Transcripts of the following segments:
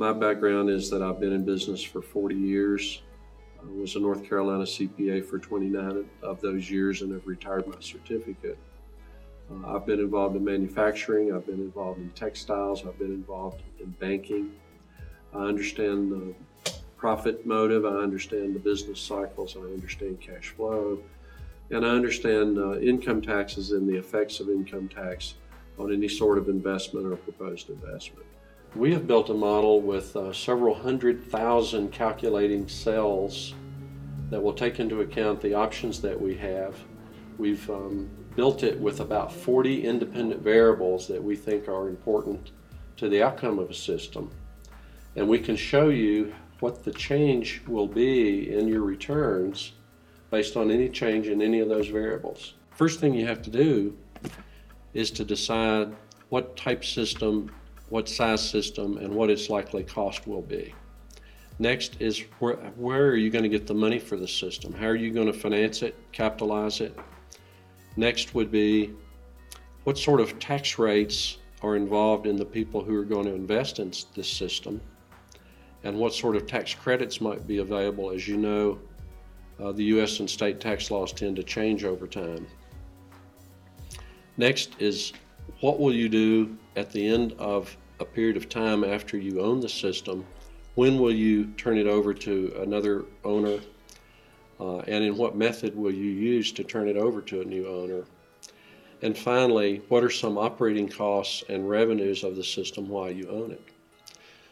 My background is that I've been in business for 40 years. I was a North Carolina CPA for 29 of those years and have retired my certificate. I've been involved in manufacturing, I've been involved in textiles, I've been involved in banking. I understand the profit motive, I understand the business cycles, I understand cash flow, and I understand income taxes and the effects of income tax on any sort of investment or proposed investment. We have built a model with several 100,000 calculating cells that will take into account the options that we have. We've built it with about 40 independent variables that we think are important to the outcome of a system. And we can show you what the change will be in your returns based on any change in any of those variables. First thing you have to do is to decide what type system, what size system, and what its likely cost will be. Next is where are you going to get the money for the system? How are you going to finance it, capitalize it? Next would be what sort of tax rates are involved in the people who are going to invest in this system, and what sort of tax credits might be available. As you know, the U.S. and state tax laws tend to change over time. Next is what will you do at the end of a period of time after you own the system? When will you turn it over to another owner? And in what method will you use to turn it over to a new owner? And finally, what are some operating costs and revenues of the system while you own it?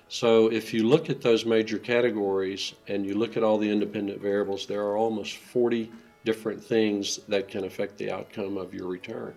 So if you look at those major categories and you look at all the independent variables, there are almost 40 different things that can affect the outcome of your return.